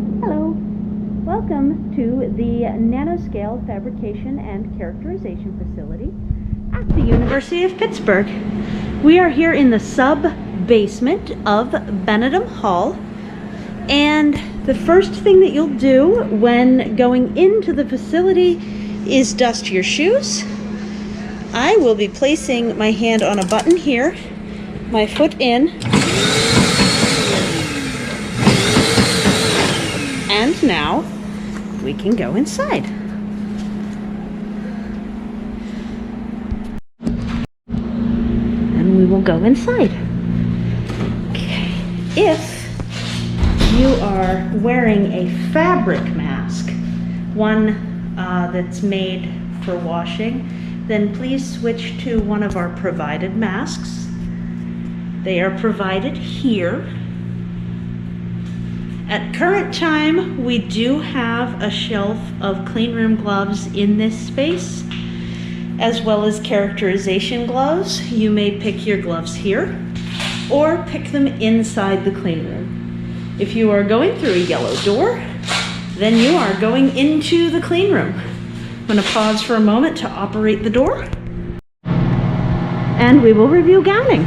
Hello, welcome to the Nanoscale Fabrication and Characterization Facility at the University of Pittsburgh. We are here in the sub-basement of Benedum Hall, and the first thing that you'll do when going into the facility is dust your shoes. I will be placing my hand on a button here, my foot in, and now we can go inside. And we will go inside. Okay. If you are wearing a fabric mask, one that's made for washing, then please switch to one of our provided masks. They are provided here. At current time, we do have a shelf of cleanroom gloves in this space, as well as characterization gloves. You may pick your gloves here, or pick them inside the cleanroom. If you are going through a yellow door, then you are going into the cleanroom. I'm going to pause for a moment to operate the door, and we will review gowning.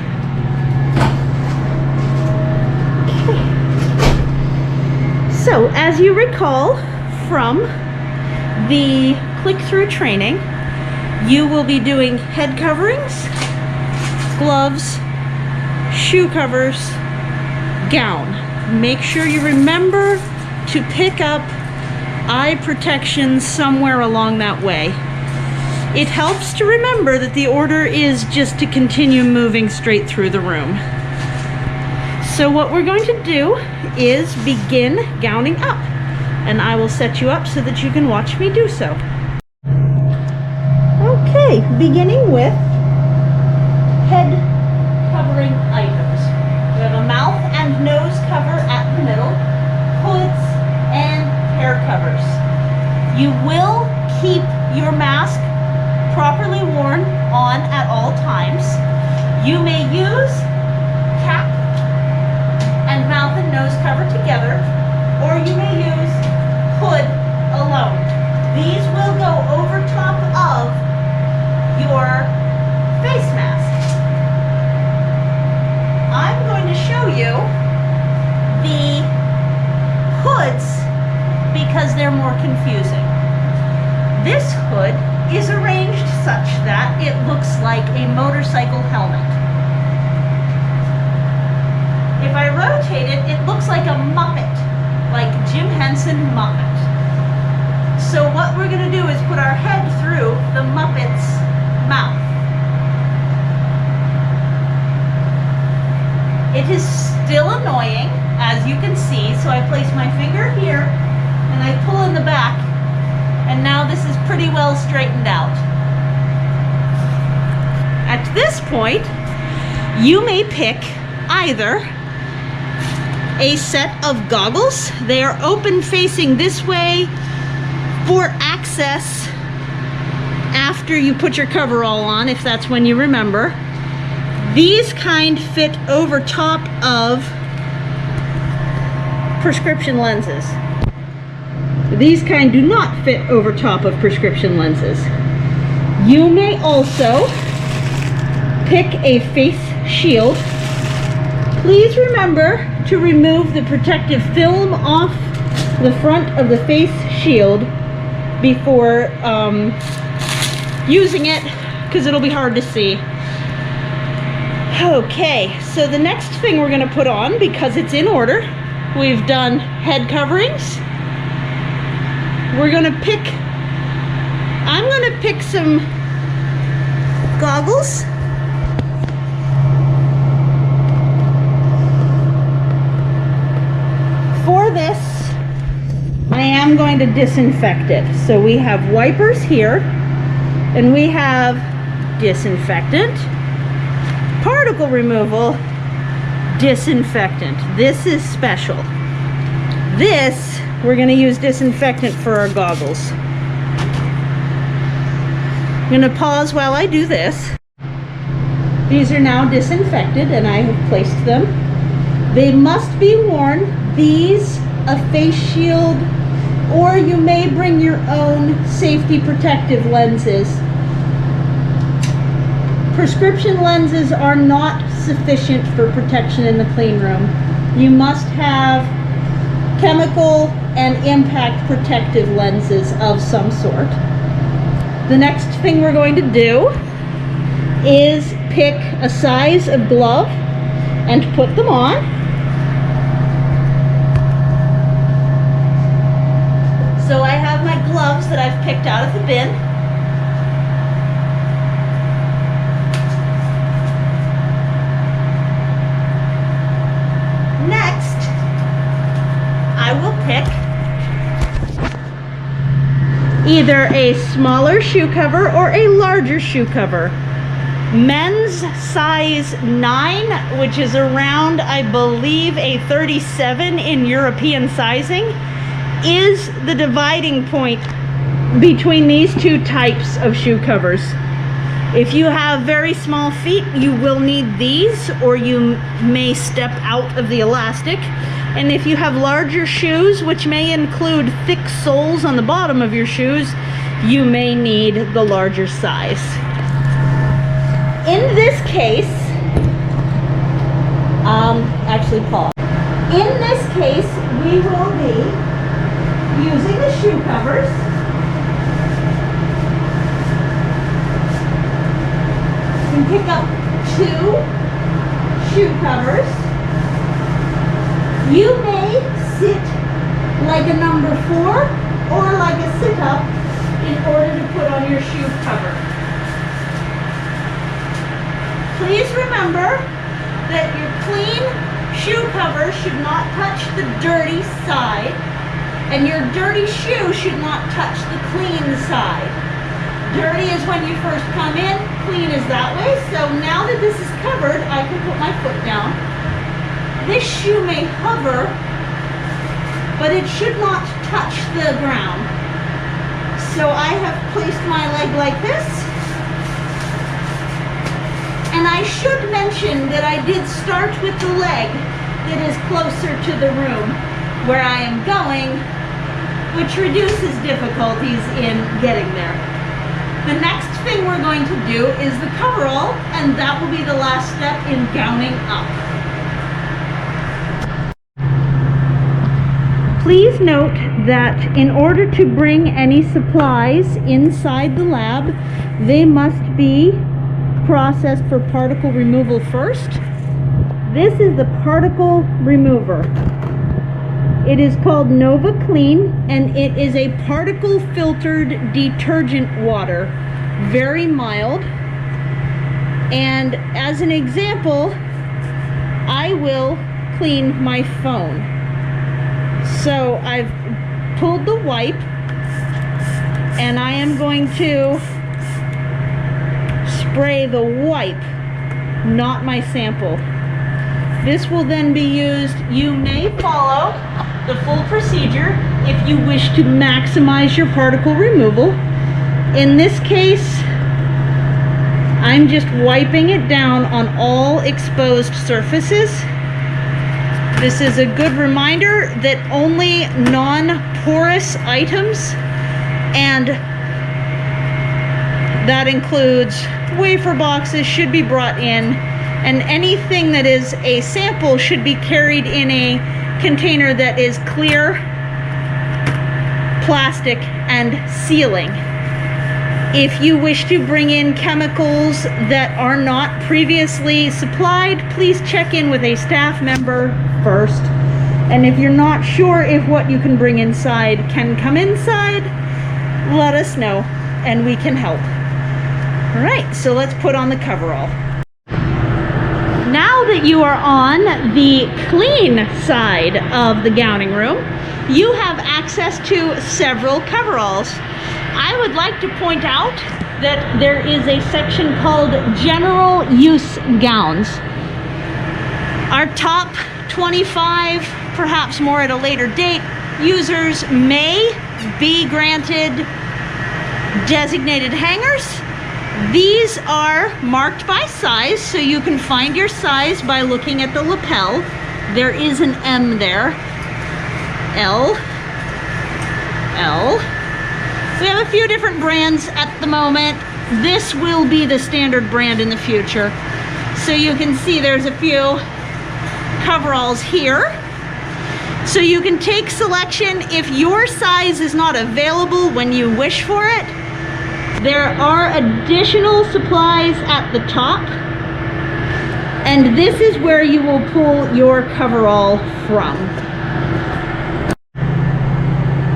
So, as you recall from the click-through training, you will be doing head coverings, gloves, shoe covers, gown. Make sure you remember to pick up eye protection somewhere along that way. It helps to remember that the order is just to continue moving straight through the room. So what we're going to do is begin gowning up, and I will set you up so that you can watch me do so. Okay, beginning with head covering items. We have a mouth and nose cover at the middle, hoods, and hair covers. You will keep your mask properly worn on at all times. You may use cap and mouth and nose cover together, or you may use hood alone. These will go over top of your face mask. I'm going to show you the hoods because they're more confusing. This hood is arranged such that it looks like a motorcycle helmet. If I rotate it, it looks like a Muppet, like Jim Henson Muppet. So what we're going to do is put our head through the Muppet's mouth. It is still annoying, as you can see, so I place my finger here and I pull in the back, and now this is pretty well straightened out. At this point, you may pick either a set of goggles. They are open facing this way for access after you put your coverall on, if that's when you remember. These kind fit over top of prescription lenses. These kind do not fit over top of prescription lenses. You may also pick a face shield. Please remember to remove the protective film off the front of the face shield before using it, because it'll be hard to see. Okay, so the next thing we're going to put on, because it's in order, we've done head coverings. I'm going to pick some goggles. For this, I am going to disinfect it. So we have wipers here, and we have disinfectant, particle removal, disinfectant. This is special. This, we're going to use disinfectant for our goggles. I'm going to pause while I do this. These are now disinfected, and I have placed them. They must be worn. These a face shield, or you may bring your own safety protective lenses. Prescription lenses are not sufficient for protection in the clean room. You must have chemical and impact protective lenses of some sort. The next thing we're going to do is pick a size of glove and put them on. So I have my gloves that I've picked out of the bin. Next, I will pick either a smaller shoe cover or a larger shoe cover. Men's size 9, which is around, I believe, a 37 in European sizing, is the dividing point between these two types of shoe covers. If you have very small feet, you will need these, or you may step out of the elastic. And if you have larger shoes, which may include thick soles on the bottom of your shoes, you may need the larger size. In this case, actually pause. In this case, we will be using the shoe covers. You can pick up 2 shoe covers. You may sit like a number 4 or like a sit-up in order to put on your shoe cover. Please remember that your clean shoe cover should not touch the dirty side, and your dirty shoe should not touch the clean side. Dirty is when you first come in, clean is that way. So now that this is covered, I can put my foot down. This shoe may hover, but it should not touch the ground. So I have placed my leg like this. And I should mention that I did start with the leg that is closer to the room where I am going, which reduces difficulties in getting there. The next thing we're going to do is the coverall, and that will be the last step in gowning up. Please note that in order to bring any supplies inside the lab, they must be processed for particle removal first. This is the particle remover. It is called Nova Clean, and it is a particle filtered detergent water, very mild. And as an example, I will clean my phone. So I've pulled the wipe, and I am going to spray the wipe, not my sample. This will then be used. You may follow the full procedure if you wish to maximize your particle removal. In this case, I'm just wiping it down on all exposed surfaces. This is a good reminder that only non-porous items, and that includes wafer boxes, should be brought in, and anything that is a sample should be carried in a container that is clear, plastic, and sealing. If you wish to bring in chemicals that are not previously supplied, please check in with a staff member first. And if you're not sure if what you can bring inside can come inside, let us know and we can help. All right, so let's put on the coverall. Now that you are on the clean side of the gowning room, you have access to several coveralls. I would like to point out that there is a section called General Use Gowns. Our top 25, perhaps more at a later date, users may be granted designated hangers. These are marked by size, so you can find your size by looking at the lapel. There is an M there. L, L. We have a few different brands at the moment. This will be the standard brand in the future. So you can see there's a few coveralls here. So you can take selection if your size is not available when you wish for it. There are additional supplies at the top. And this is where you will pull your coverall from.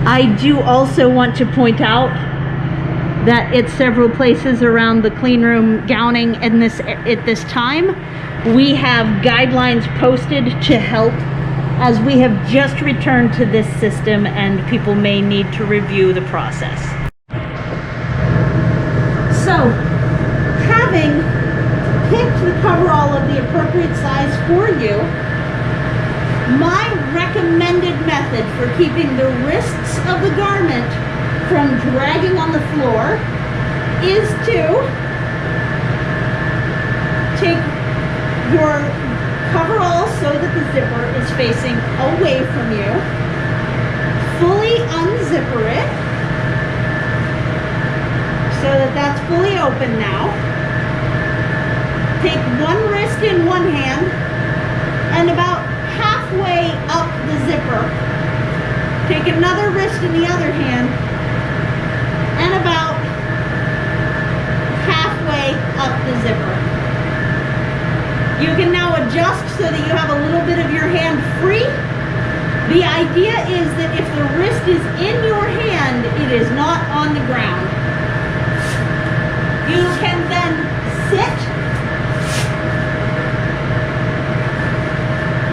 I do also want to point out that at several places around the cleanroom gowning at this time, we have guidelines posted to help, as we have just returned to this system and people may need to review the process. So, having picked the coverall of the appropriate size for you, my recommended method for keeping the wrists of the garment from dragging on the floor is to take your coverall so that the zipper is facing away from you, fully unzipper it so that that's fully open now. Take one wrist in one hand and about halfway up the zipper, take another wrist in the other hand and about halfway up the zipper. You can now adjust so that you have a little bit of your hand free. The idea is that if the wrist is in your hand, it is not on the ground. You can then sit.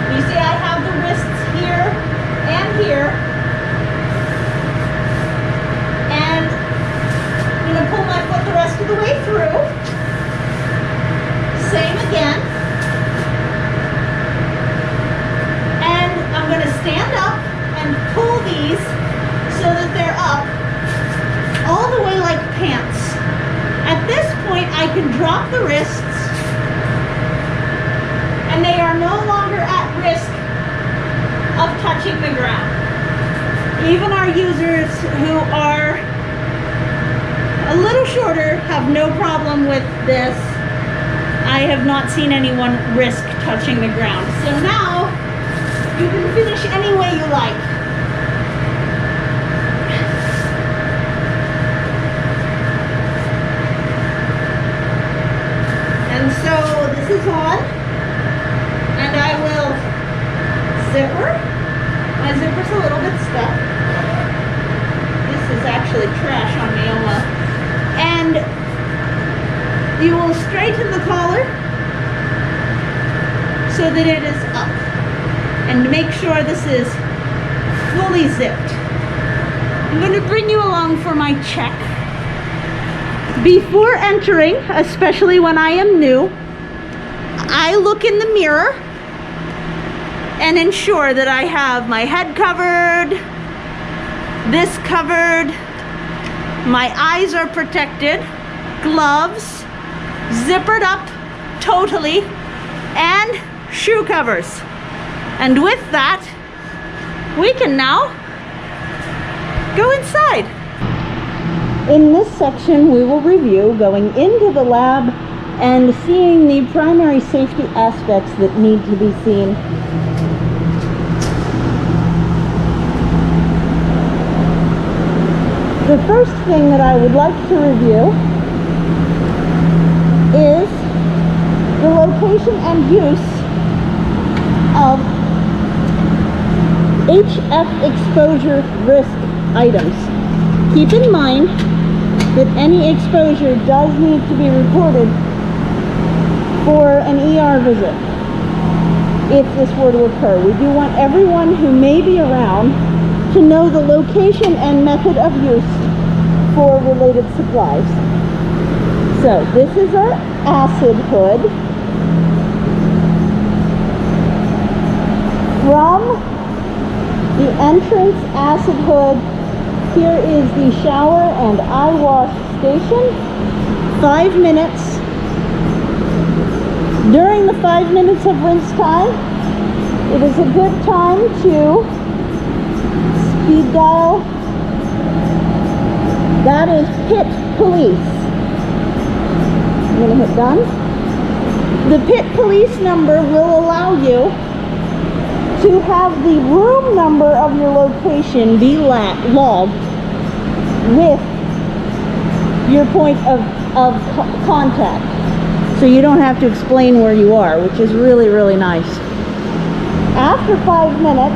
You see I have the wrists here and here. And I'm going to pull my foot the rest of the way through. Same again. And I'm going to stand up and pull these so that they're up all the way like pants. At this point, I can drop the wrists and they are no longer at risk of touching the ground. Even our users who are a little shorter have no problem with this. I have not seen anyone risk touching the ground. So now you can finish any way you like. And so this is on, and I will zipper. My zipper's a little bit stuck. This is actually trash on me almost. And you will straighten the collar so that it is up. And make sure this is fully zipped. I'm going to bring you along for my check. Before entering, especially when I am new, I look in the mirror and ensure that I have my head covered, this covered, my eyes are protected, gloves, zippered up totally, and shoe covers. And with that, we can now go inside. In this section, we will review going into the lab and seeing the primary safety aspects that need to be seen. The first thing that I would like to review is the location and use of HF exposure risk items. Keep in mind that any exposure does need to be reported for an ER visit if this were to occur. We do want everyone who may be around to know the location and method of use for related supplies. So this is our acid hood. From the entrance acid hood, here is the shower and eye wash station. 5 minutes. During the 5 minutes of rinse time, it is a good time to speed dial. That is pit police. I'm going to hit done. The pit police number will allow you to have the room number of your location be logged with your point of contact. So you don't have to explain where you are, which is really, really nice. After 5 minutes,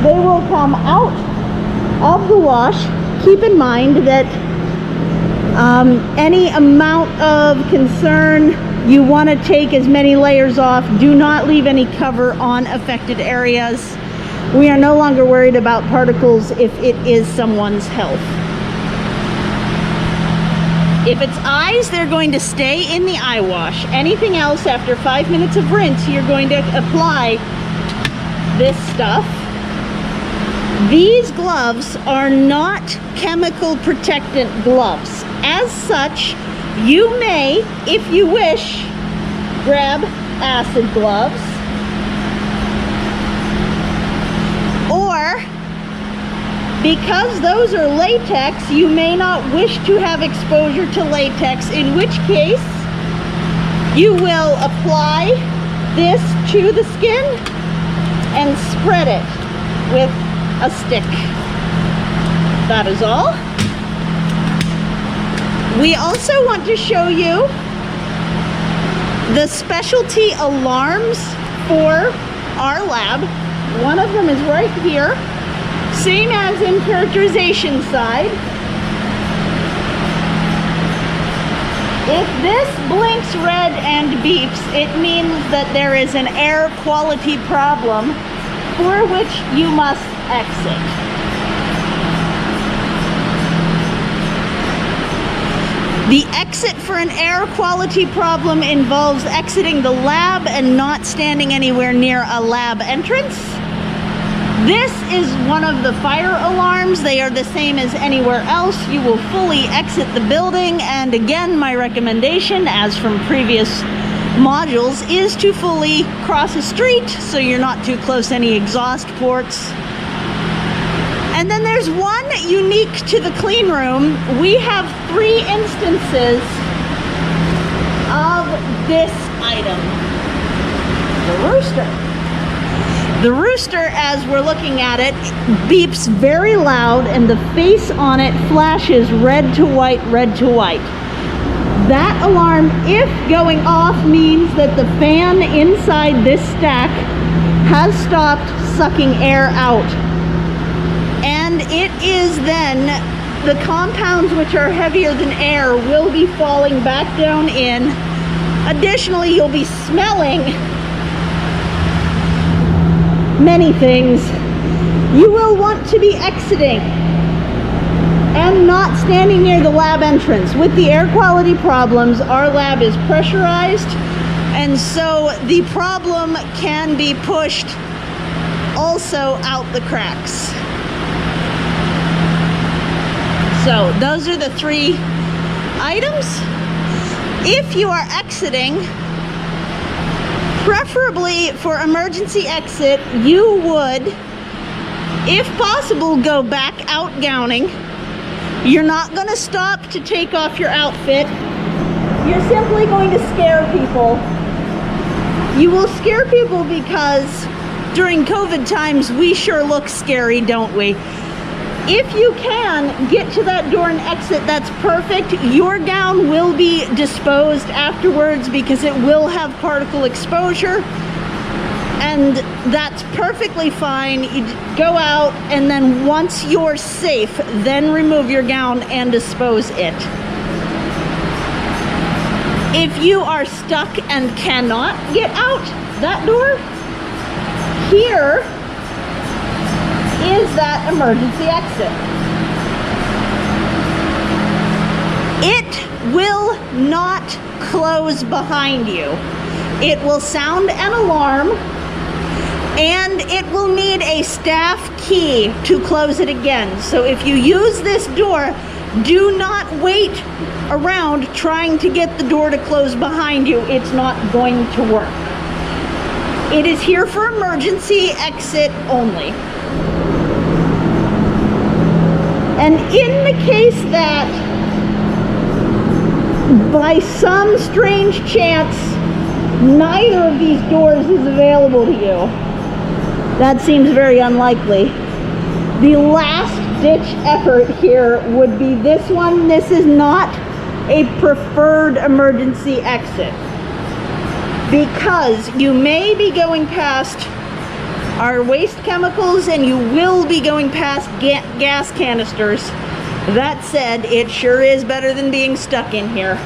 they will come out of the wash. Keep in mind that any amount of concern, you want to take as many layers off. Do not leave any cover on affected areas. We are no longer worried about particles if it is someone's health. If it's eyes, they're going to stay in the eye wash. Anything else, after 5 minutes of rinse, you're going to apply this stuff. These gloves are not chemical protectant gloves. As such, you may, if you wish, grab acid gloves, or because those are latex, you may not wish to have exposure to latex, in which case you will apply this to the skin and spread it with a stick. That is all. We also want to show you the specialty alarms for our lab. One of them is right here, same as in characterization side. If this blinks red and beeps, it means that there is an air quality problem for which you must exit. The exit for an air quality problem involves exiting the lab and not standing anywhere near a lab entrance. This is one of the fire alarms. They are the same as anywhere else. You will fully exit the building, and again, my recommendation, as from previous modules, is to fully cross a street so you're not too close to any exhaust ports. And then there's one unique to the clean room. We have 3 instances of this item. The rooster. The rooster, as we're looking at it, beeps very loud, and the face on it flashes red to white, red to white. That alarm, if going off, means that the fan inside this stack has stopped sucking air out. And it is then the compounds which are heavier than air will be falling back down in. Additionally, you'll be smelling many things. You will want to be exiting and not standing near the lab entrance. With the air quality problems, our lab is pressurized, and so the problem can be pushed also out the cracks. So those are the 3 items. If you are exiting, preferably for emergency exit, you would, if possible, go back out gowning. You're not going to stop to take off your outfit. You're simply going to scare people. You will scare people because during COVID times, we sure look scary, don't we? If you can get to that door and exit, that's perfect. Your gown will be disposed afterwards because it will have particle exposure, and that's perfectly fine. You go out, and then once you're safe, then remove your gown and dispose it. If you are stuck and cannot get out that door, here is that emergency exit. It will not close behind you. It will sound an alarm, and it will need a staff key to close it again. So if you use this door, do not wait around trying to get the door to close behind you. It's not going to work. It is here for emergency exit only. And in the case that by some strange chance neither of these doors is available to you, that seems very unlikely, the last ditch effort here would be this one. This is not a preferred emergency exit because you may be going past our waste chemicals and you will be going past gas canisters. That said, it sure is better than being stuck in here.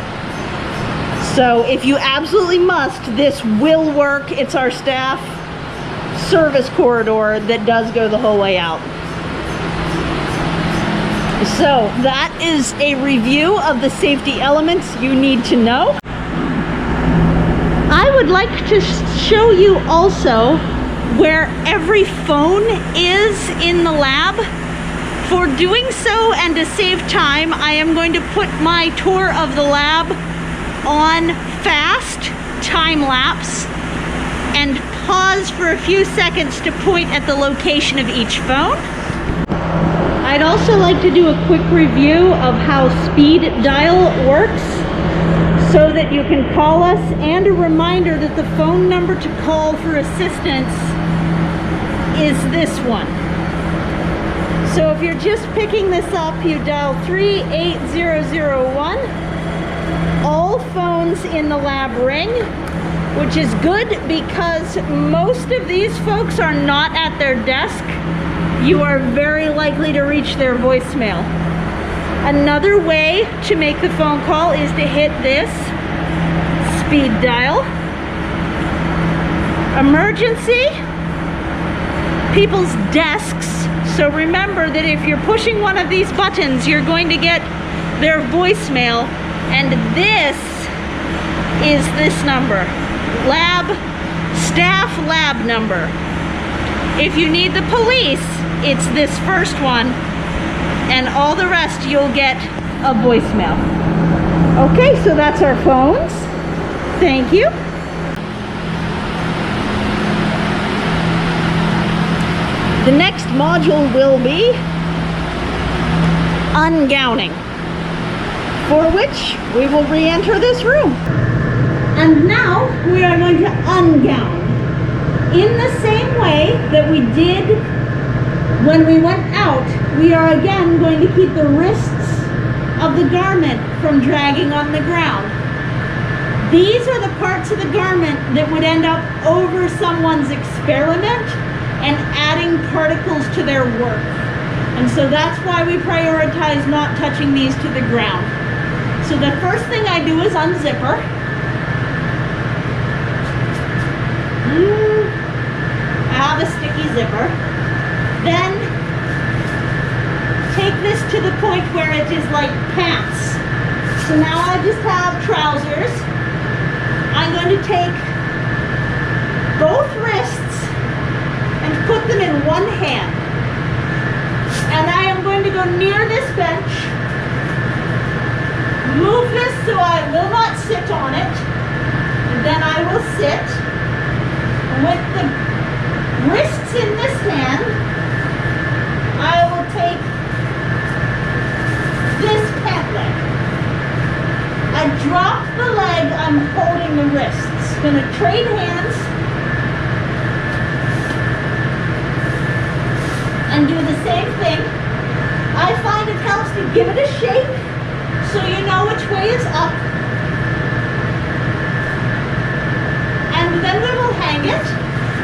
So if you absolutely must, this will work. It's our staff service corridor that does go the whole way out. So that is a review of the safety elements you need to know. I would like to show you also where every phone is in the lab. For doing so and to save time, I am going to put my tour of the lab on fast time lapse and pause for a few seconds to point at the location of each phone. I'd also like to do a quick review of how speed dial works so that you can call us, and a reminder that the phone number to call for assistance is this one. So if you're just picking this up, you dial 38001. All phones in the lab ring, which is good because most of these folks are not at their desk. You are very likely to reach their voicemail. Another way to make the phone call is to hit this speed dial. Emergency, people's desks. So remember that if you're pushing one of these buttons, you're going to get their voicemail, and this is this number, staff lab number. If you need the police, it's this first one, and all the rest you'll get a voicemail. Okay, so that's our phones. Thank you. The next module will be Ungowning, for which we will re-enter this room. And now we are going to ungown in the same way that we did when we went out. We are again going to keep the wrists of the garment from dragging on the ground. These are the parts of the garment that would end up over someone's experiment and adding particles to their work. And so that's why we prioritize not touching these to the ground. So the first thing I do is unzipper. I have a sticky zipper. Then take this to the point where it is like pants. So now I just have trousers. I'm going to take both wrists and put them in one hand. And I am going to go near this bench, move this so I will not sit on it, and then I will sit. And with the wrists in this hand, I will take this pant leg. I drop the leg, I'm holding the wrists. Gonna trade hands and do the same thing. I find it helps to give it a shake so you know which way is up. And then we will hang it.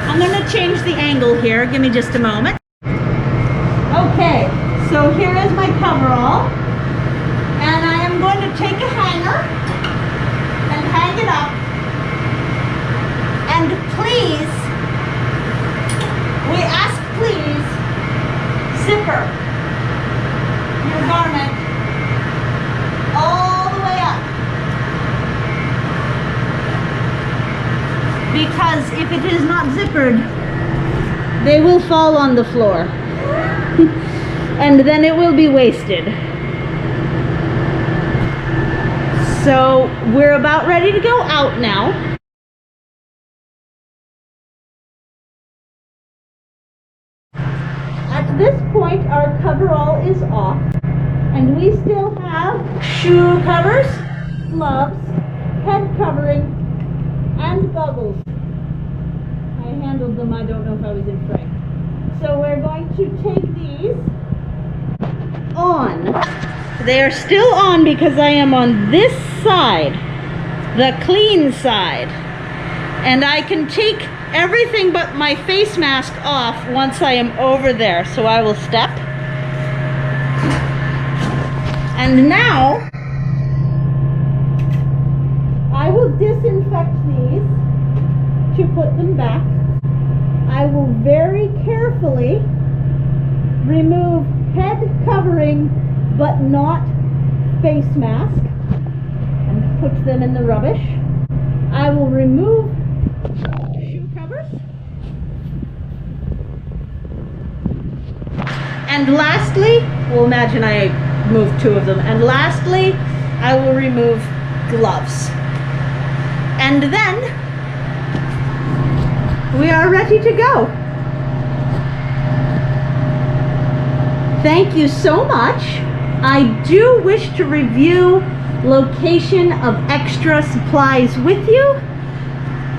I'm going to change the angle here. Give me just a moment. Okay, so here is my coverall. And I am going to take a hanger and hang it up. And please, we ask please, zipper your garment all the way up. Because if it is not zippered, they will fall on the floor. And then it will be wasted. So we're about ready to go out now. At this point, our coverall is off. And we still have shoe covers, gloves, head covering, and goggles. I handled them, I don't know if I was in frame. So we're going to take these on. They are still on because I am on this side, the clean side. And I can take everything but my face mask off once I am over there. So I will step. And now, I will disinfect these to put them back. I will very carefully remove head covering but not face mask and put them in the rubbish. I will remove shoe covers. And lastly, well, imagine I moved two of them. And lastly, I will remove gloves. And then we are ready to go. Thank you so much. I do wish to review location of extra supplies with you.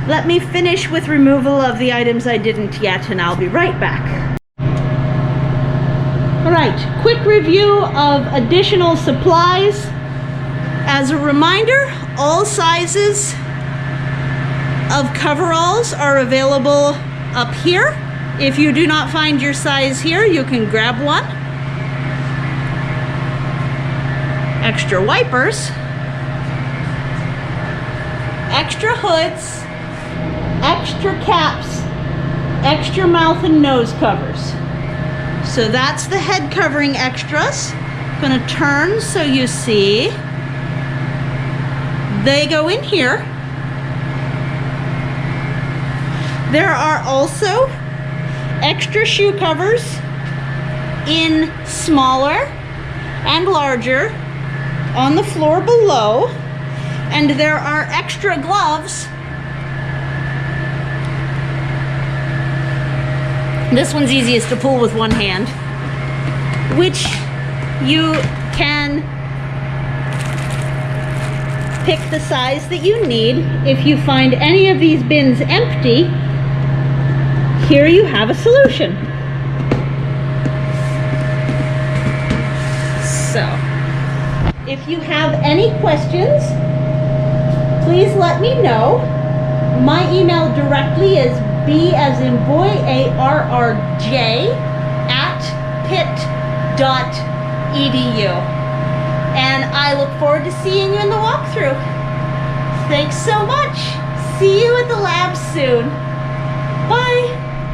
Let me finish with removal of the items I didn't yet, and I'll be right back. All right, quick review of additional supplies. As a reminder, all sizes of coveralls are available up here. If you do not find your size here, you can grab one. Extra wipers, extra hoods, extra caps, extra mouth and nose covers. So that's the head covering extras. I'm gonna turn so you see. They go in here. There are also extra shoe covers in smaller and larger on the floor below, and there are extra gloves. This one's easiest to pull with one hand, which you can pick the size that you need. If you find any of these bins empty, here you have a solution. So, if you have any questions, please let me know. My email directly is b as in boy, ARRJ @pitt.edu. And I look forward to seeing you in the walkthrough. Thanks so much. See you at the lab soon. Bye.